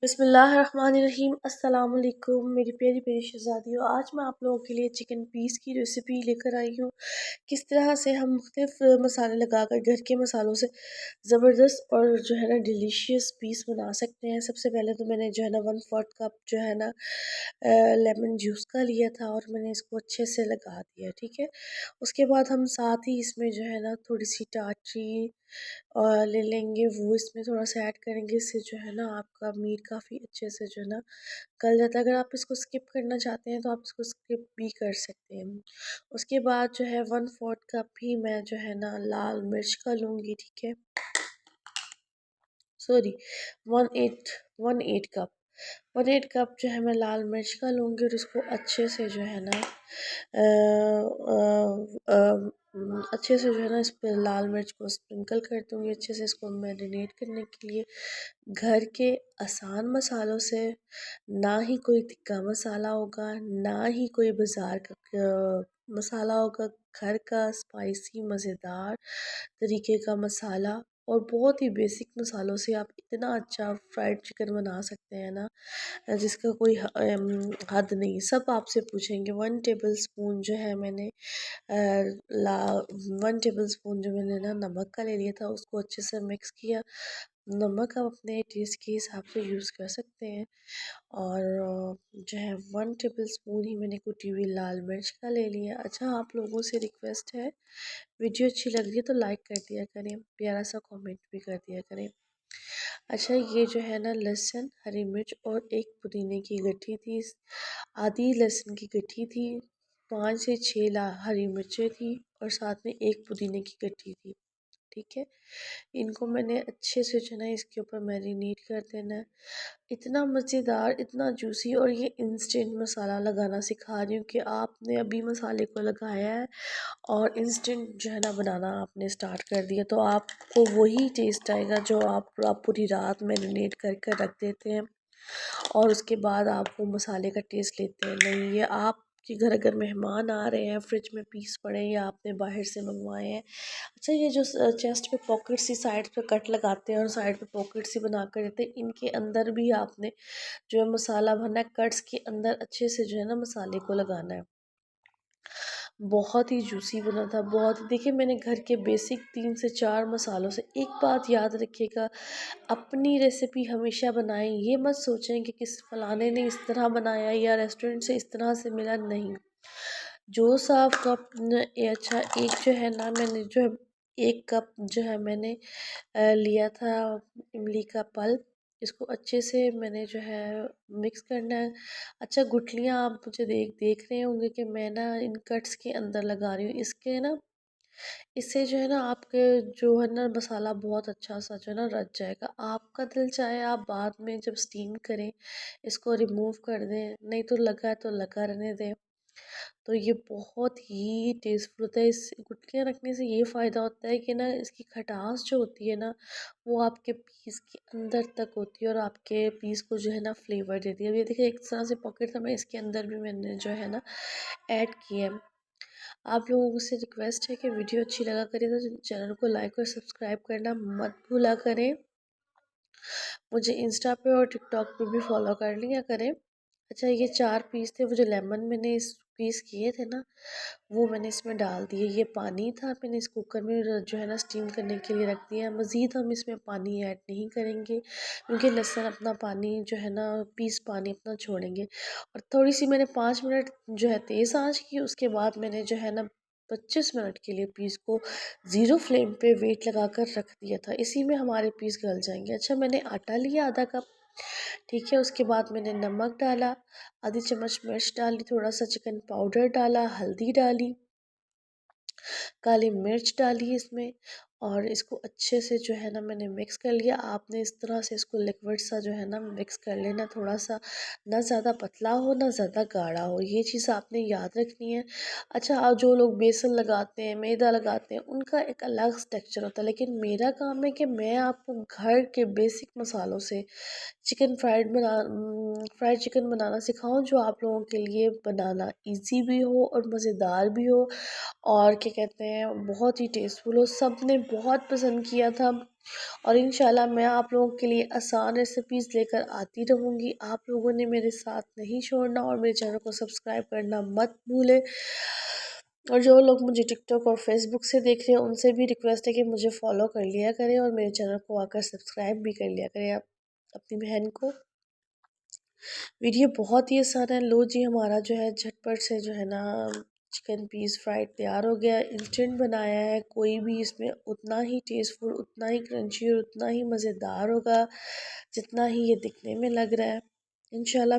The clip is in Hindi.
बिस्मिल्लाहिर्रहमानिर्रहीम। अस्सलाम वालेकुम मेरी प्यारी प्यारी शहज़ादियों। आज मैं आप लोगों के लिए चिकन पीस की रेसिपी लेकर आई हूँ। किस तरह से हम मुख्तलिफ मसाले लगाकर घर के मसालों से ज़बरदस्त और जो है ना डिलीशियस पीस बना सकते हैं। सबसे पहले तो मैंने जो है ना 1/4 कप जो है ना लेमन जूस का लिया था और मैंने इसको अच्छे से लगा दिया, ठीक है। उसके बाद हम साथ ही इसमें जो है ना थोड़ी सी टाटरी और ले लेंगे, वो इसमें थोड़ा सा ऐड करेंगे। इससे जो है ना आपका मीट काफ़ी अच्छे से जो है ना गल जाता है। अगर आप इसको स्किप करना चाहते हैं तो आप इसको स्किप भी कर सकते हैं। उसके बाद जो है 1/4 कप ही मैं जो है ना लाल मिर्च का लूँगी, ठीक है। सॉरी, 1/8 कप जो है मैं लाल मिर्च का लूँगी और इसको अच्छे से जो है ना अच्छे से जो है ना इस पर लाल मिर्च को स्प्रिंकल कर दूँगी अच्छे से। इसको मैरिनेट करने के लिए घर के आसान मसालों से, ना ही कोई तिक्का मसाला होगा, ना ही कोई बाज़ार का मसाला होगा। घर का स्पाइसी मज़ेदार तरीके का मसाला और बहुत ही बेसिक मसालों से आप इतना अच्छा फ्राइड चिकन बना सकते हैं ना, जिसका कोई हद नहीं। सब आपसे पूछेंगे। 1 टेबल स्पून जो है मैंने अ, ला 1 टेबल स्पून जो मैंने ना नमक का ले लिया था, उसको अच्छे से मिक्स किया। नमक आप अपने टेस्ट के हिसाब से यूज़ कर सकते हैं। और जो है 1 टेबल स्पून ही मैंने कुटी हुई लाल मिर्च का ले लिया। अच्छा, आप लोगों से रिक्वेस्ट है, वीडियो अच्छी लग रही है तो लाइक कर दिया करें, प्यारा सा कमेंट भी कर दिया करें। अच्छा, ये जो है ना लहसुन, हरी मिर्च और एक पुदीने की गट्ठी थी, आधी लहसुन की गट्ठी थी, 5 से 6 हरी मिर्चें थी और साथ में एक पुदीने की गट्ठी थी, ठीक है। इनको मैंने अच्छे से जो है ना इसके ऊपर मैरिनेट कर देना है। इतना मज़ेदार, इतना जूसी, और ये इंस्टेंट मसाला लगाना सिखा रही हूँ कि आपने अभी मसाले को लगाया है और इंस्टेंट जो है ना बनाना आपने स्टार्ट कर दिया, तो आपको वही टेस्ट आएगा जो आप पूरी रात मैरिनेट करके रख देते हैं और उसके बाद आप वो मसाले का टेस्ट लेते हैं। नहीं, ये आपके घर अगर मेहमान आ रहे हैं, फ्रिज में पीस पड़े हैं या आपने बाहर से मंगवाए हैं। अच्छा, ये जो चेस्ट पे पॉकेट सी साइड पे कट लगाते हैं और साइड पे पॉकेट सी बना कर देते हैं, इनके अंदर भी आपने जो है मसाला भरना है। कट्स के अंदर अच्छे से जो है ना मसाले को लगाना है। बहुत ही जूसी बना था, बहुत। देखिए, मैंने घर के बेसिक 3 से 4 मसालों से। एक बात याद रखिएगा, अपनी रेसिपी हमेशा बनाएं। ये मत सोचें कि किस फलाने ने इस तरह बनाया या रेस्टोरेंट से इस तरह से मिला, नहीं। जो साफ कप अच्छा, एक जो है ना मैंने जो है 1 कप जो है मैंने लिया था इमली का पल्प। इसको अच्छे से मैंने जो है मिक्स करना है। अच्छा, गुठलियाँ आप मुझे देख देख रहे होंगे कि मैं ना इन कट्स के अंदर लगा रही हूँ। इसके ना इससे जो है ना आपके जो है ना मसाला बहुत अच्छा सा जो है ना रच जाएगा। आपका दिल चाहे आप बाद में जब स्टीम करें इसको रिमूव कर दें, नहीं तो लगा है तो लगा रहने दें। तो ये बहुत ही टेस्टफुल होता है। इस गुटलियाँ रखने से ये फ़ायदा होता है कि ना इसकी खटास जो होती है ना, वो आपके पीस के अंदर तक होती है और आपके पीस को जो है ना फ्लेवर देती है। अब ये देखिए, एक तरह से पॉकेट था, मैं इसके अंदर भी मैंने जो है ना ऐड किया है। आप लोगों से रिक्वेस्ट है कि वीडियो अच्छी लगा करें तो चैनल को लाइक और सब्सक्राइब करना मत भूला करें। मुझे इंस्टा पे और टिकटॉक पे भी फॉलो कर लिया करें। अच्छा, ये 4 पीस थे, वो जो लेमन मैंने इस पीस किए थे ना, वो मैंने इसमें डाल दिए। ये पानी था, मैंने इस कुकर में जो है ना स्टीम करने के लिए रख दिया। मज़ीद हम इसमें पानी ऐड नहीं करेंगे क्योंकि लहसुन अपना पानी जो है ना, पीस पानी अपना छोड़ेंगे। और थोड़ी सी मैंने 5 मिनट जो है तेज़ आंच की, उसके बाद मैंने जो है ना 25 मिनट के लिए पीस को ज़ीरो फ्लेम पे वेट लगा कर रख दिया था। इसी में हमारे पीस गल जाएंगे। अच्छा, मैंने आटा लिया आधा कप, ठीक है। उसके बाद मैंने नमक डाला, आधी चम्मच मिर्च डाली, थोड़ा सा चिकन पाउडर डाला, हल्दी डाली, काली मिर्च डाली इसमें, और इसको अच्छे से जो है ना मैंने मिक्स कर लिया। आपने इस तरह से इसको लिक्विड सा जो है ना मिक्स कर लेना, थोड़ा सा, ना ज़्यादा पतला हो ना ज़्यादा गाढ़ा हो, ये चीज़ आपने याद रखनी है। अच्छा, और जो लोग बेसन लगाते हैं, मैदा लगाते हैं, उनका एक अलग टेक्सचर होता है, लेकिन मेरा काम है कि मैं आपको घर के बेसिक मसालों से फ्राइड चिकन बनाना सिखाऊं, जो आप लोगों के लिए बनाना इजी भी हो और मज़ेदार भी हो और क्या कहते हैं बहुत ही टेस्टफुल हो। सब ने बहुत पसंद किया था। और इंशाल्लाह मैं आप लोगों के लिए आसान रेसिपीज़ लेकर आती रहूँगी। आप लोगों ने मेरे साथ नहीं छोड़ना और मेरे चैनल को सब्सक्राइब करना मत भूलें। और जो लोग मुझे टिकटॉक और फेसबुक से देख रहे हैं उनसे भी रिक्वेस्ट है कि मुझे फॉलो कर लिया करें और मेरे चैनल को आकर सब्सक्राइब भी कर लिया करें। आप अपनी बहन को। वीडियो बहुत ही आसान है। लो जी, हमारा जो है झटपट से जो है ना चिकन पीस फ्राइड तैयार हो गया। इंस्टेंट बनाया है, कोई भी इसमें उतना ही टेस्टफुल, उतना ही क्रंची और उतना ही मज़ेदार होगा जितना ही ये दिखने में लग रहा है। इंशाल्लाह